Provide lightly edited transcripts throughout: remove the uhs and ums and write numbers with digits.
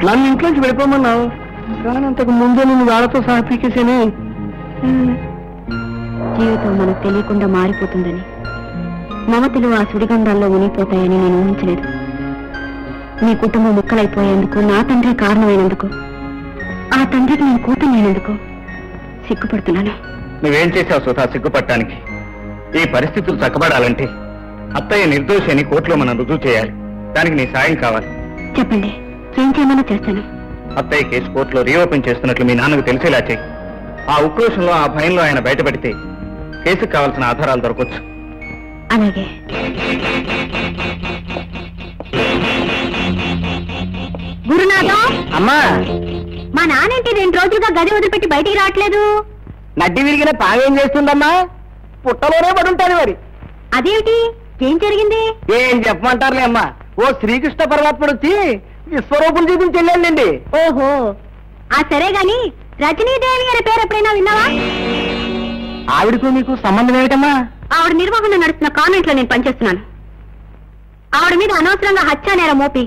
నన్ను ఇంట్లోంచి వెళ్ళిపోమన్నావు, కానీ అంతకు ముందే నిన్ను వాళ్ళతో సహా పీకేసేనే. జీవితం మనకు తెలియకుండా మారిపోతుందని, మమతలు ఆ సుడిగంధాల్లో మునిగిపోతాయని నేను ఊహించలేదు. మీ కుటుంబం ముక్కలైపోయేందుకు నా తండ్రి కారణమైనందుకు, ఆ తండ్రికి నేను కూతురైనందుకు సిగ్గుపడుతున్నాను. నువ్వేం చేశావు సుధా సిగ్గుపడటానికి? ఈ పరిస్థితులు చక్కబడాలంటే అత్తయ్య నిర్దోషి అని కోర్టులో మనం రుజువు చేయాలి. దానికి నీ సాయం కావాలి. చెప్పండి, ఏం చేయమన్నా చేస్తాను. అత్తయ్య కేసు కోర్టులో రీఓపెన్ చేస్తున్నట్లు మీ నాన్నకు తెలిసేలా చేయి. ఆ ఉక్రోషంలో, ఆ భయంలో ఆయన బయటపడితే కేసుకు కావాల్సిన ఆధారాలు దొరకవచ్చు. అలాగే. గురునాథం, అమ్మా, మా నానేంటి 2 రోజులుగా గది వదిలిపెట్టి బయటికి రావట్లేదు? నడ్డి విరిగిన పాగేం చేస్తుందమ్మా? పుట్టలోనే పడుంటారు మరి. అదేమిటి, ఏం జరిగింది? ఏం చెప్పమంటారులే అమ్మా, ఓ శ్రీకృష్ణ పరమాత్ముడు వచ్చి విశ్వరూపం చూపించి వెళ్ళండి. ఓహో, ఆ సరే గాని రజనీదేవి అనే పేరు ఎప్పుడైనా విన్నావా? ఆవిడకు మీకు సంబంధం ఏమిటమ్మా? ఆవిడ నిర్వహణ నడుస్తున్న కాన్వెంట్ లో నేను పనిచేస్తున్నాను. ఆవిడ మీద అనవసరంగా హత్యా నేరం మోపి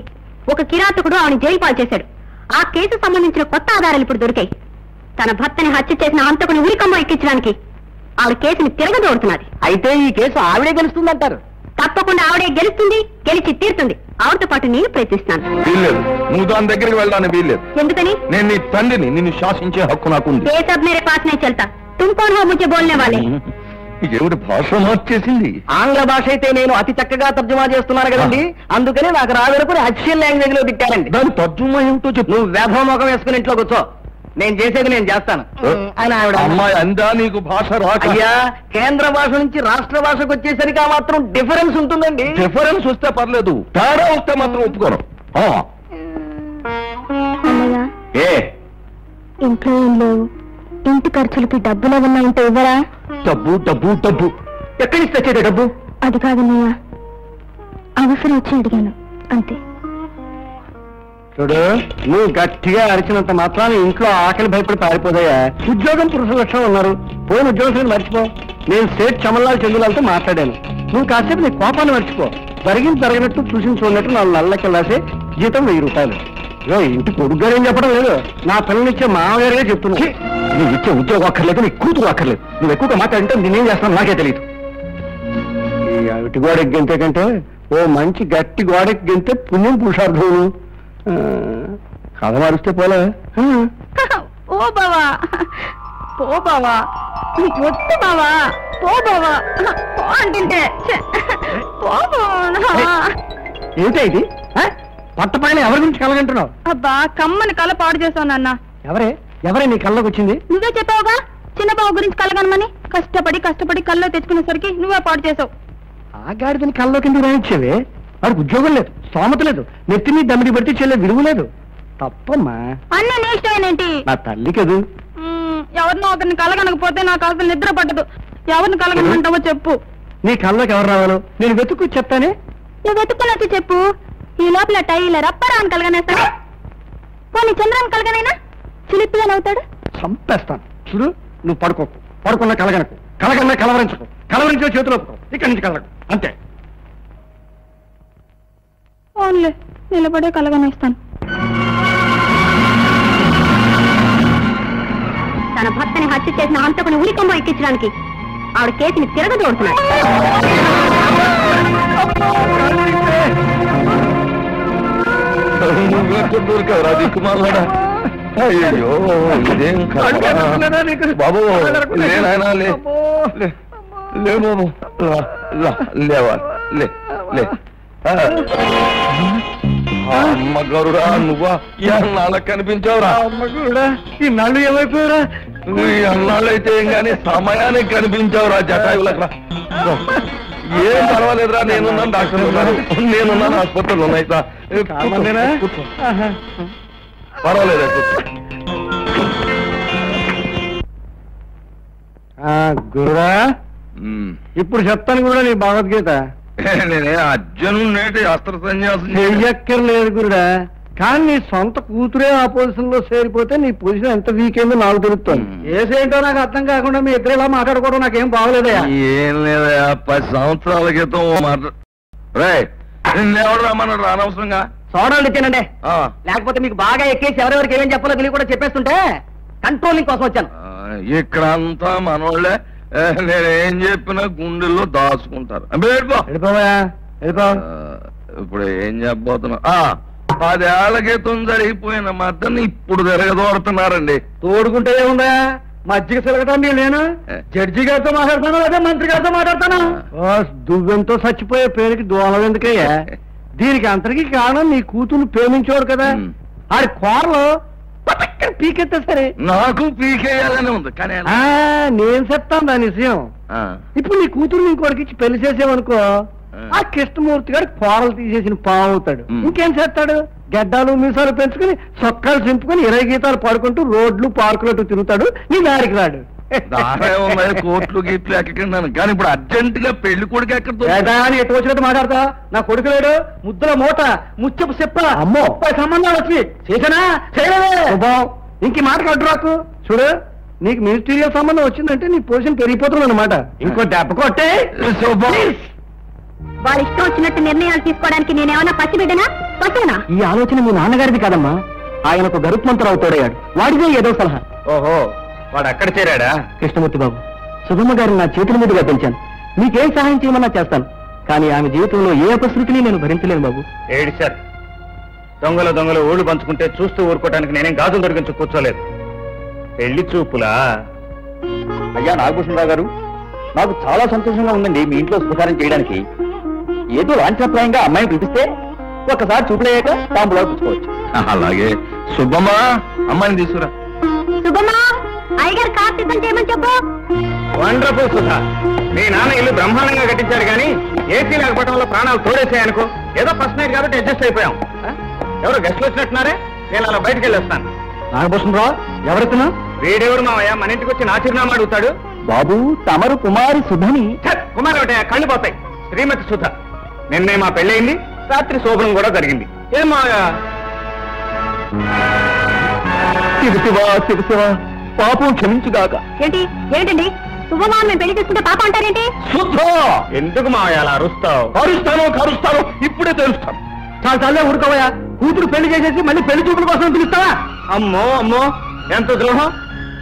ఒక కిరాతకుడు ఆవిడ జైలు పాలు చేశాడు. ఆ కేసు సంబంధించిన కొత్త ఆధారాలు ఇప్పుడు దొరికాయి. తన భర్తని హత్య చేసిన హంతకుని ఉరికమ్మ ఎక్కించడానికి ఆవిడ కేసుని తిరగదోడుతున్నది. అయితే ఈ కేసు ఆవిడే గెలుస్తుందంటారు? తప్పకుండా ఆవిడే గెలుస్తుంది, గెలిచి తీరుతుంది. ఆవిడతో పాటు నేను ప్రయత్నిస్తాను. వీల్లేదు, నువ్వు దాని దగ్గరికి వెళ్ళడానికి వీల్లేదు. ఎందుకని? నేను నీ తండ్రిని, నిన్ను శాసించే హక్కు నాకుంది. ఏ సబ్ మేరే పాస్ నే చల్తా, తుమ్ కౌన్ హో ముझे बोलने वाले? ఎవడి భాష మార్చేసింది? ఆంగ్ల భాష అయితే నేను అతి చక్కగా తర్జుమా చేస్తున్నాను కదండి, అందుకని నాకు రాదనుకుని అఫిషియల్ లాంగ్వేజ్ లో తిట్టారండి. దాని తర్జుమా ఏమిటో చెప్పు. నువ్వు వేధవ ముఖం వేసుకుని ఇంట్లో కూర్చో, నేను చేసేది నేను చేస్తాను అని ఆవిడ. అమ్మాయి అందా నీకు భాష రాక? అయ్యా, కేంద్ర భాష నుంచి రాష్ట్ర భాషకు వచ్చేసరికి ఆ మాత్రం డిఫరెన్స్ ఉంటుందండి. డిఫరెన్స్ వస్తే పర్లేదు, తేడా వస్తే మాత్రం ఒప్పుకోను. అన్నయ్య, ఏ ఇంట్లో ఏం లేవు, ఇంటి ఖర్చులకి డబ్బులు ఏమన్నా ఉంటే ఇవ్వరా? డబ్బు డబ్బు డబ్బు ఎక్కడి నుంచి తెచ్చేదే డబ్బు? అది కాదన్నయ్య, అవసరం వచ్చి అడిగాను అంతే. చూడు, నువ్వు గట్టిగా అరిచినంత మాత్రాన్ని ఇంట్లో ఆకలి భయపడి పారిపోదయ్యా. ఉద్యోగం పురుష లక్షణం ఉన్నారు, పోయిన ఉద్యోగం మర్చిపో. నేను సేట్ చమల్లాల్ చందులాలతో మాట్లాడాను. నువ్వు కాసేపు నీ కోపాన్ని మర్చిపో. జరిగినట్టు చూసి చూడనట్టు 4 నెలలకి వెళ్ళాసి జీతం 1000 రూపాయలు. ఇంటి కొడుకుగారు ఏం చెప్పడం లేదు, నా పిల్లనిచ్చే మామగారిగా చెప్తున్నా. నువ్వు ఇచ్చే ఉద్యోగం అక్కర్లేదు, నీ కూతురు అక్కర్లేదు. నువ్వు ఎక్కువగా మాట్లాడితే నేనేం చేస్తాను నాకే తెలియదు. ఈ అవిటి గోడకి గెంతే కంటే ఓ మంచి గట్టి గోడకి గెంతే పుణ్యం పురుషార్థం. కథ మారుస్తే పోలే. ఓ బావా, పో బావా, వద్దు బావా, పో బావా, పో అంటుంటే ఏమిటా ఇది? పట్టపైన ఎవరి గురించి కలగంటున్నావు? అబ్బా, కమ్మని కళ పాడు చేసావు నాన్న. ఎవరే నీ కళ్ళకి వచ్చింది? నువ్వే చెప్పావుగా చిన్న బావ గురించి కలగనమని. కష్టపడి కల్లో తెచ్చుకునేసరికి నువ్వే పాడు చేసావు. ఆ గాడిదని కల్లోకి ఎందుకు రాయించేవే? వాడికి ఉద్యోగం లేదు, స్తోమత లేదు, నెత్తి మీద దమ్మిడి బట్టి చెల్లె విలువ లేదు. తప్పమ్మా. అన్న నీ ఇష్టమేనేంటి? నా తల్లి కదూ. ఎవరినో ఒకరిని కలగనకపోతే నాకు అసలు నిద్ర పట్టదు. ఎవరిని కలగనమంటావో చెప్పు. నీ కల్లోకి ఎవరు రావాలో నేను వెతుక్కు చెప్తానే. నువ్వు వెతుక్కున్నట్టు చెప్పు. ఈ లోపల టైలర్ అప్పరాన్ని కలగనేస్తాడు. పోనీ చంద్రాన్ని కలగనైనా చిలిపిగా నవ్వుతాడు. చంపేస్తాను. చూడు, నువ్వు పడుకున్న కలగనకు, కలగన్నా కలవరించకు, కలవరించే చేతులు ఒప్పుకో, ఇక్కడి నుంచి కలగకు, అంతే. ఓన్లే నిలబడే కలగనేస్తాను. తన భర్తని హత్య చేసిన హంతకుని ఉరికొమ్మ ఎక్కించడానికి ఆవిడ కేసుని తిరగదోడుతున్నాడు. అయ్యో, ఇదేం బాబు, లేనాయనా లే బాబు, లేవా లే. అమ్మ గరుడా, నువ్వా అన్నాళ్ళకి కనిపించావురా? అమ్మ కూడా ఈ నళ్ళు ఏమైపోయారా? అన్నాళ్ళైతే ఏం కానీ సమయానికి కనిపించావురా జటాయులకు. ఏం పర్వాలేదురా, నేనున్నాను, డాక్టర్ ఉన్నారు, నేనున్నాను, ఆసుపత్రులు ఉన్నాయి. పర్వాలేదా? గురుడా, ఇప్పుడు చెప్తాను కూడా నీ భగవద్గీత. నేనే అర్జును నేటి అస్త్ర సన్యాసం చెయ్యక్కర్లేదు గురుడా, కానీ నీ సొంత కూతురే ఆ పొజిషన్ లో చేరిపోతే నీ పొజిషన్ ఎంత వీక్ అయిందో నాకు తెలుస్తుంది. ఏసేంటో నాకు అర్థం కాకుండా మీ ఇద్దరు ఇలా మాట్లాడుకోవడం నాకేం బాగోలేదయా. ఏం లేదా, 10 సంవత్సరాల క్రితం నిన్నెవడు రమ్మన్నాడు అనవసరంగా? సోడాలు తెచ్చానండి లేకపోతే మీకు బాగా ఎక్కేసి ఎవరెవరికి ఏమేం చెప్పాలో తెలియ కూడా చెప్పేస్తుంటే కంట్రోలింగ్ కోసం వచ్చాను. ఇక్కడ అంతా మనోళ్ళే నేనేం చెప్పినా గుండెల్లో దాచుకుంటారు. ఇప్పుడు ఏం చెప్పబోతున్నా 10 ఏళ్ల క్రితం జరిగిపోయిన మద్దన్ని ఇప్పుడు తిరగదోడుతున్నారండి. తోడుకుంటే ఏముందా మజ్జిగ సిలగటండి నేను జడ్జి గారితో మాట్లాడతాను లేదా మంత్రి గారితో మాట్లాడతాను. దువ్వెంతో చచ్చిపోయే పేరుకి దోళం ఎందుకయ్యా? దీనికి అంతరికి కారణం నీ కూతురు ప్రేమించేవాడు కదా, ఆడి కోరలో పీకెత్తే సరే. నాకు పీకేయాలని ఉంది కానీ నేను చెప్తాను దాని విషయం. ఇప్పుడు నీ కూతురు ఇంకోటికి ఇచ్చి పెళ్లి చేసేవనుకో, ఆ కృష్ణమూర్తి గారు కోరలు తీసేసిన పావు అవుతాడు. ఇంకేం చేస్తాడు? గడ్డాలు మీసాలు పెంచుకుని చొక్కాలు చింపుకొని 20 గీతాలు పాడుకుంటూ రోడ్లు పార్కులట్టు తిరుగుతాడు. నీ దారికి రాడు. కోట్లు గీట్లు ఎక్కడున్నాను కానీ ఇప్పుడు అర్జెంట్ గా పెళ్లి కొడుకు ఎక్కడ వచ్చినట్టు మాట్లాడతా. నా కొడుకు లేడు, ముద్దుల మూట, ముచ్చపు చెప్ప, అమ్మో సంబంధాలు వచ్చి చేసానా చేయలేదే. ఇంక మాటకు అడ్డు రాకు. చూడు, నీకు మినిస్టీరియల్ సంబంధం వచ్చిందంటే నీ పొజిషన్ పెరిగిపోతుంది అన్నమాట. ఇంకో దెబ్బ కొట్టే. వారి ఇష్టం వచ్చినట్టు నిర్ణయాలు తీసుకోవడానికి నేనేమన్నా పసిబిడ్డనా పశువునా? ఈ ఆలోచన మీ నాన్నగారిది కాదమ్మా, ఆయన ఒక గరుత్మంతురావు తోడయ్యాడు. వాడిదే ఏదో సలహా. ఓహో, వాడు అక్కడ చేరాడా? కృష్ణమూర్తి బాబు, సుధమ్మ గారిని నా చేతుల మీదుగా పెంచాను. మీకేం సహాయం చేయమన్నా చేస్తాను, కానీ ఆమె జీవితంలో ఏ అపశృతిని నేను భరించలేను బాబు. ఏడిశారు. దొంగలు ఊళ్ళు పంచుకుంటే చూస్తూ ఊరుకోవడానికి నేనేం గాజులు దొరికించు కూర్చోలేదు. పెళ్లి చూపులా? అయ్యా నాగభూషణరావు గారు, నాకు చాలా సంతోషంగా ఉందండి మీ ఇంట్లో స్వీకారం చేయడానికి. ఏదో లాంఛనప్రాయంగా అమ్మాయిని పిలిపిస్తే ఒక్కసారి చూపులయ్యాక తాంబులో పుచ్చుకోవచ్చు. అలాగే. సుబ్బమ్మా, అమ్మాయిని తీసుకురా. సుబ్బమ్మా, అయ్యగారు కార్ సిద్ధం చేయమని చెప్పు. వండర్ఫుల్ సుధా, మీ నాన్న ఇల్లు బ్రహ్మాండంగా కట్టించారు కానీ ఏసీ లేకపోవడం వల్ల ప్రాణాలు తోడేసాయనుకో. ఏదో ఫస్ట్ నైట్ కాబట్టి అడ్జస్ట్ అయిపోయాం. ఎవరో గెస్ట్లు వచ్చినట్టున్నారే, నేను అలా బయటకు వెళ్ళొస్తాను. నాగభూషణరావు ఎవరెత్తున్నా? వీడెవరు మావయ్య మన ఇంటికి వచ్చి నా చిరునామా అడుగుతాడు? బాబు, తమరు కుమారి సుధని. కుమార్ ఒకటే, కళ్ళు పోతాయి. శ్రీమతి సుధ. నిన్నే మా పెళ్ళయింది, రాత్రి శోభనం కూడా జరిగింది. ఏం మావయ్య? శివశివా, పాపం క్షమించుగాక. ఏంటండి సుబ్బమ్మ మేము పెళ్లి చేసుకుంటే పాప అంటారేంటి? ఎందుకు మావయ్య అలా అరుస్తావు? కరుస్తాను ఇప్పుడే తెలుస్తాను. చాలా చాలే ఊరుకోవయ్యా. కూతురు పెళ్లి చేసేసి మళ్ళీ పెళ్లి చూపుల కోసం పిలుస్తావా? అమ్మో ఎంత ద్రోహం.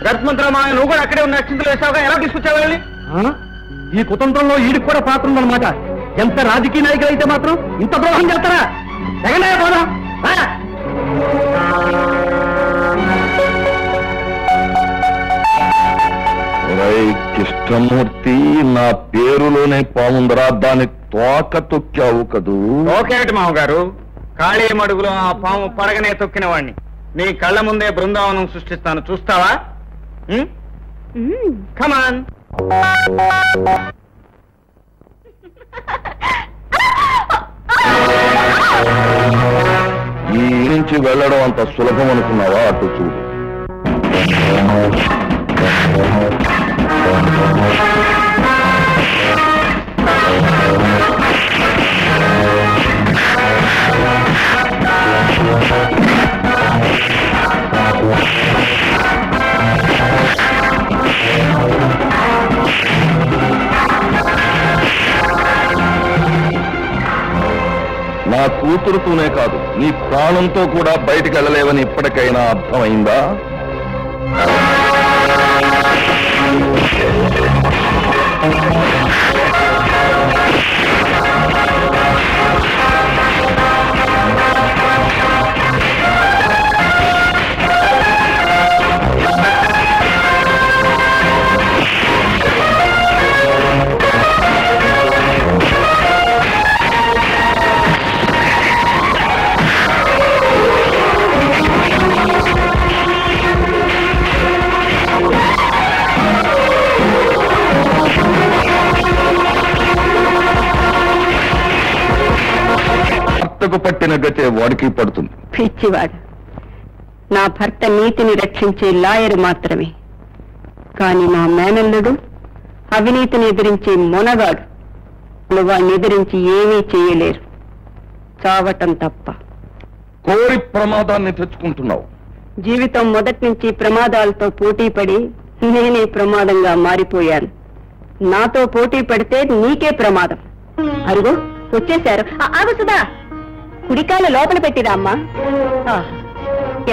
రత్మంతరావు మావయ్య, నువ్వు కూడా అక్కడే ఉన్న అక్షింతలు వేసావుగా, ఎలా తీసుకొచ్చావు? ఈ కుతంత్రంలో ఈడికి కూడా పాత్ర ఉందన్నమాట. ఎంత రాజకీయ నాయకులు అయితే మాత్రం ఇంత ద్రోహం చేస్తారా? జగన్నాయ పోదాం. కృష్ణమూర్తి, నా పేరులోనే పాముందరా, దాని తోక తొక్కావు కదూ. ఓకేటి మామగారు, ఖాళీ మడుగులో ఆ పాము పడగనే తొక్కిన వాడిని నీ కళ్ళ ముందే బృందావనం సృష్టిస్తాను, చూస్తావా? కమాన్. ఈ నుంచి వెళ్ళడం అంత సులభం అనుకున్నావా? అటు చూడు. నా కూతురుతోనే కాదు, నీ ప్రాణంతో కూడా బయటికి వెళ్ళలేవని ఇప్పటికైనా అర్థమైందా? పట్టిన గతే వాడికి పడుతుంది. పిచ్చివాడు, నా భర్త నీతిని రక్షించే లాయరు మాత్రమే, కాని నా మేనల్లుడు అవినీతిని ఎదిరించే మొనగాడు. వాడిని ఎదిరించి ఏమీ చేయలేరు, చావటం తప్ప. కోరి ప్రమాదాన్ని తెచ్చుకుంటున్నావు. జీవితం మొదటి నుంచి ప్రమాదాలతో పోటీ పడి నేనే ప్రమాదంగా మారిపోయాను. నాతో పోటీ పడితే నీకే ప్రమాదం. అరుగో వచ్చేశారు. ఆగు సుధా, కుడికాయల లోపల పెట్టిరా అమ్మా.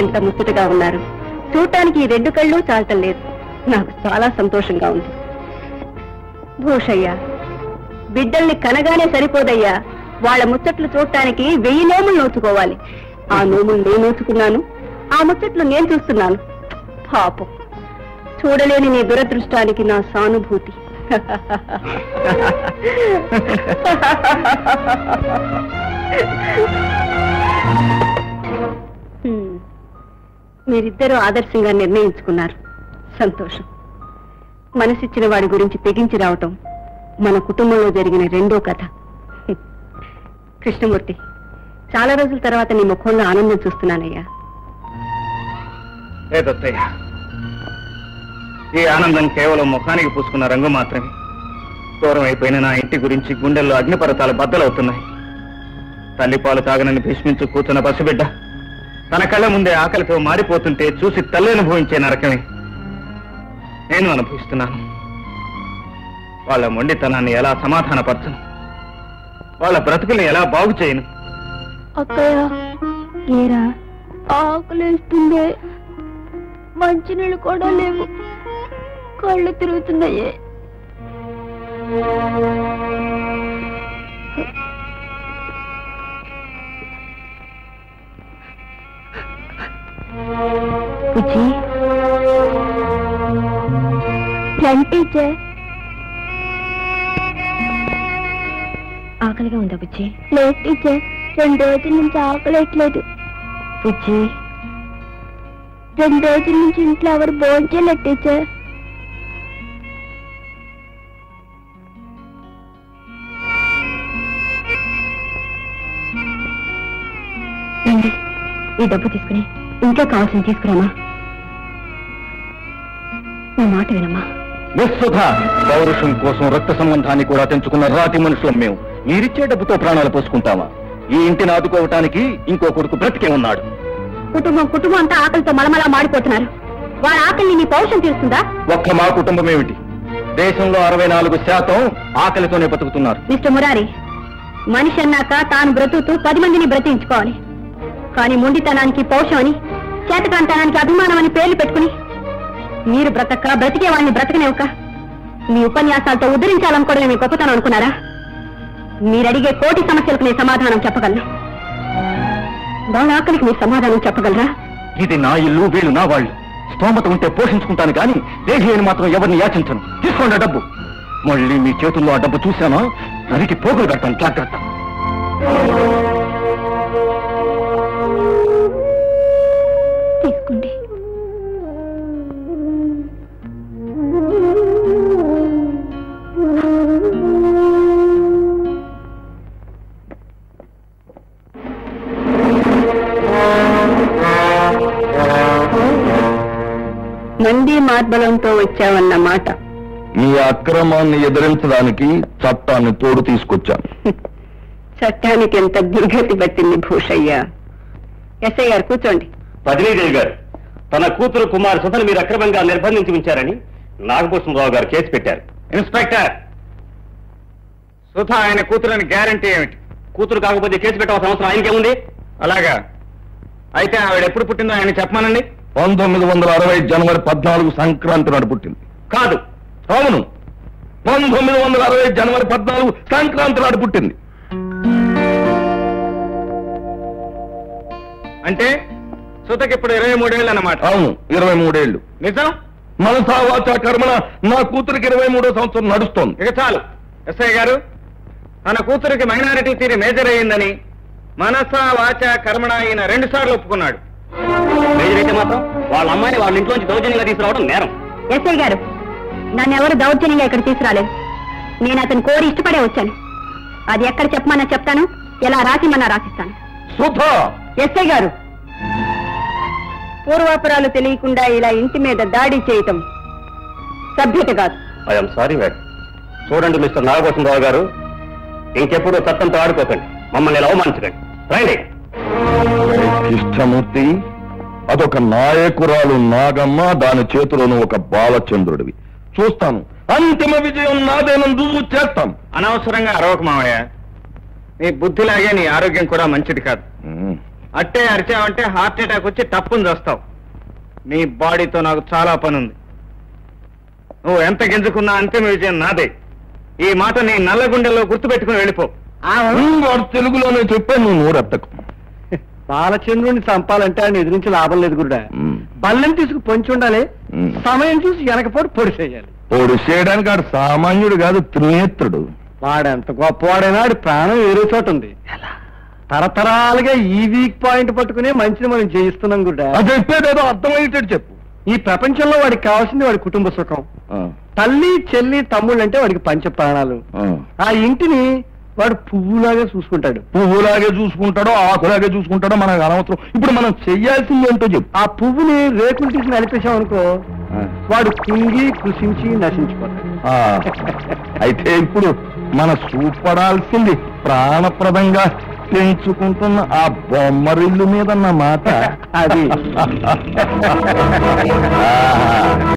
ఎంత ముచ్చటగా ఉన్నారు. చూడటానికి ఈ 2 కళ్ళు చాలటం లేదు. నాకు చాలా సంతోషంగా ఉంది. భూషయ్య, బిడ్డల్ని కనగానే సరిపోదయ్యా. వాళ్ళ ముచ్చట్లు చూడటానికి 1000 నోములు నోచుకోవాలి. ఆ నోములు నేను నోచుకున్నాను, ఆ ముచ్చట్లు నేను చూస్తున్నాను. పాపం, చూడలేని నీ దురదృష్టానికి నా సానుభూతి. మీరిద్దరూ ఆదర్శంగా నిర్ణయించుకున్నారు. సంతోషం. మనసిచ్చిన వాడి గురించి తెగించి రావటం మన కుటుంబంలో జరిగిన 2వ కథ. కృష్ణమూర్తి, చాలా రోజుల తర్వాత నీ ముఖంలో ఆనందం చూస్తున్నానయ్యా. లేదత్తయ్య, ఈ ఆనందం కేవలం ముఖానికి పూసుకున్న రంగు మాత్రమే. దూరం అయిపోయిన నా ఇంటి గురించి గుండెల్లో అగ్నిపర్వతాలు బద్దలవుతున్నాయి. తల్లిపాలు తాగనని భీష్మించు కూర్చున్న పసిబిడ్డ తన కళ్ళ ముందే ఆకలితో మారిపోతుంటే చూసి తల్లి అనుభవించే నరకమే నేను అనుభవిస్తున్నాను. వాళ్ళ మొండితనాన్ని ఎలా సమాధానపరచను? వాళ్ళ బ్రతుకుల్ని ఎలా బాగు చేయను? అక్కయ్య, ఏరా ఆకలిస్తుందే, మంచినీళ్ళు కూడా లేవు, కళ్ళు తిరుగుతున్నాయే. బుజ్జి, టీచర్, ఆకలిగా ఉందా బుజ్జి? లేదు టీచర్, 2 రోజుల నుంచి ఆకలేట్లేదు. బుజ్జి, 2 రోజుల నుంచి ఇంట్లో ఎవరు భోంచేయలేదు టీచర్. రండి, ఈ డబ్బు తీసుకుని ఇంట్లో కావాల్సింది తీసుకురామా. నా మాట వినమ్మా. పౌరుషం కోసం రక్త సంబంధాన్ని కూడా తెంచుకున్న రాతి మనుషులం మేము. మీరిచ్చే డబ్బుతో ప్రాణాలు పోసుకుంటామా? ఈ ఇంటిని ఆదుకోవటానికి ఇంకో కొడుకు బ్రతికే ఉన్నాడు. కుటుంబం అంతా ఆకలితో మలమలా మాడిపోతున్నారు. వాళ్ళ ఆకలిని నీ పౌరుషం తీరుస్తుందా? ఒక్క మా కుటుంబం ఏమిటి, దేశంలో 64% ఆకలితోనే బతుకుతున్నారు. మిస్టర్ మురారి, మనిషి అన్నాక తాను బ్రతుకుతూ 10 మందిని బ్రతికించుకోవాలి. కానీ మొండితనానికి పౌరుషం అని, చేతకాంతనానికి అభిమానం అని పేర్లు పెట్టుకుని మీరు బ్రతికే వాడిని బ్రతకనివ్వక మీ ఉపన్యాసాలతో ఉద్ధరించాలనుకోవడమే మీ గొప్పతనం అనుకున్నారా? మీరడిగే 1 కోటి సమస్యలకు నేను సమాధానం చెప్పగలను. వాళ్ళ ఆకలికి మీరు సమాధానం చెప్పగలరా? ఇది నా ఇల్లు, వీళ్ళు నా వాళ్ళు. స్తోమత ఉంటే పోషించుకుంటాను కానీ దేశీయుని మాత్రం ఎవరిని యాచించను. తీసుకోండి ఆ డబ్బు. మళ్ళీ మీ చేతుల్లో ఆ డబ్బు చూశానో నరికి పోగులు పెడతాను. జాగ్రత్త. తీసుకోండి. మంది మార్బలంతో వచ్చావన్నమాట. మీ అక్రమాన్ని ఎదిరించడానికి చట్టాన్ని తోడు తీసుకొచ్చాను. చట్టానికి ఎంత దుర్గతి పట్టింది భూషయ్య. ఎస్ఐ గారు కూర్చోండి. పదినీదేవి గారు, తన కూతురు కుమార్ సుధను మీరు అక్రమంగా నిర్బంధించి ఉంచారని నాగభూషణరావు గారు కేసు పెట్టారు. ఇన్స్పెక్టర్, సుధ ఆయన కూతురని గ్యారంటీ ఏమిటి? కూతురు కాకపోతే కేసు పెట్టవలసిన అవసరం ఆయనకేముంది? అలాగా, అయితే ఆవిడ ఎప్పుడు పుట్టిందో ఆయన చెప్పమానండి. 1960 జనవరి 14 సంక్రాంతి నాడు పుట్టింది. కాదు. అవును, 1960 జనవరి 14 సంక్రాంతి నాడు పుట్టింది. అంటే సుధకి ఇప్పుడు 23 ఏళ్ళు అన్నమాట. అవును, 23 ఏళ్ళు. నిజం? మనసా వాచా కర్మణ నా కూతురికి 23వ సంవత్సరం నడుస్తోంది. ఇక చాలు. ఎస్ఐ గారు, తన కూతురికి మైనారిటీ తీరి మేజర్ అయ్యిందని మనసా వాచా కర్మణ ఈయన 2 సార్లు ఒప్పుకున్నాడు. మేజర్ అయితే మాత్రం వాళ్ళ అమ్మాయిని వాళ్ళ ఇంట్లోంచి దౌర్జన్యంగా తీసుకురావడం నేరం. ఎస్ఐ గారు, నన్ను ఎవరు దౌర్జన్యంగా ఇక్కడ తీసుకురాలేదు. నేను అతను కోరి ఇష్టపడే వచ్చాను. అది ఎక్కడ చెప్పమన్నా చెప్తాను, ఎలా రాసిమన్నా రాసిస్తాను. సుధా! ఎస్ఐ గారు, పూర్వాపరాలు తెలియకుండా ఇలా ఇంటి మీద దాడి చేయటం సభ్యత కాదు. I'm sorry madam. చూడండి మిస్టర్ నాగభూషణరావు గారు, ఇంకెప్పుడు చట్టంతో ఆడుకోకండి, మమ్మల్ని ఇలా అవమానించకండి. రైట్. కృష్ణమూర్తి, అదొక నాయకురాలు నాగమ్మ, దాని చేతిలోనూ ఒక బాలచంద్రుడివి. చూస్తాను, అంతిమ విజయం నాదేనం రుజువు చేస్తాం. అనవసరంగా అరవక మావయ్య. నీ బుద్ధిలాగే నీ ఆరోగ్యం కూడా మంచిది కాదు. అట్టే అరిచావంటే హార్ట్ అటాక్ వచ్చి తప్పుని చేస్తావు. నీ బాడీతో నాకు చాలా పనుంది. నువ్వు ఎంత గింజుకున్నా అంతిమ విజయం నాదే. ఈ మాట నీ నల్ల గుండెల్లో గుర్తుపెట్టుకుని వెళ్ళిపో. వాడు తెలుగులోనే చెప్పాను, నువ్వు నోరెత్తకు. బాలచంద్రుడిని చంపాలంటే ఆయన ఎదిరించి లాభం లేదు గురుడా. బల్లెని తీసుకు పొంచి ఉండాలి, సమయం చూసి వెనకపోటు పొడి చేయాలి. పొడి చేయడానికి ఆడు సామాన్యుడు కాదు, త్రినేత్రుడు. వాడెంత గొప్పవాడైనా ఆడి ప్రాణం వేరే చోట ఉంది. తరతరాలుగా ఈ వీక్ పాయింట్ పట్టుకునే మంచిని మనం చేయిస్తున్నాం గురుడా. అది చెప్పేదేదో అర్థమయ్యేటట్టు చెప్పు. ఈ ప్రపంచంలో వాడికి కావాల్సింది వాడి కుటుంబ సుఖం. తల్లి చెల్లి తమ్ముళ్ళు అంటే వాడికి పంచ ప్రాణాలు. ఆ ఇంటిని వాడు పువ్వులాగే చూసుకుంటాడు. పువ్వులాగే చూసుకుంటాడో ఆకులాగే చూసుకుంటాడో మనకు అనవసరం. ఇప్పుడు మనం చెయ్యాల్సింది ఏంటో చెప్పు. ఆ పువ్వుని రేకులు తీసి నలిపేశాం అనుకో, వాడు కుంగి కృషించి నశించిపోతాడు. అయితే ఇప్పుడు మన చూపడాల్సింది ప్రాణప్రదంగా పెంచుకుంటున్న ఆ బొమ్మరిల్లు మీద మాట అది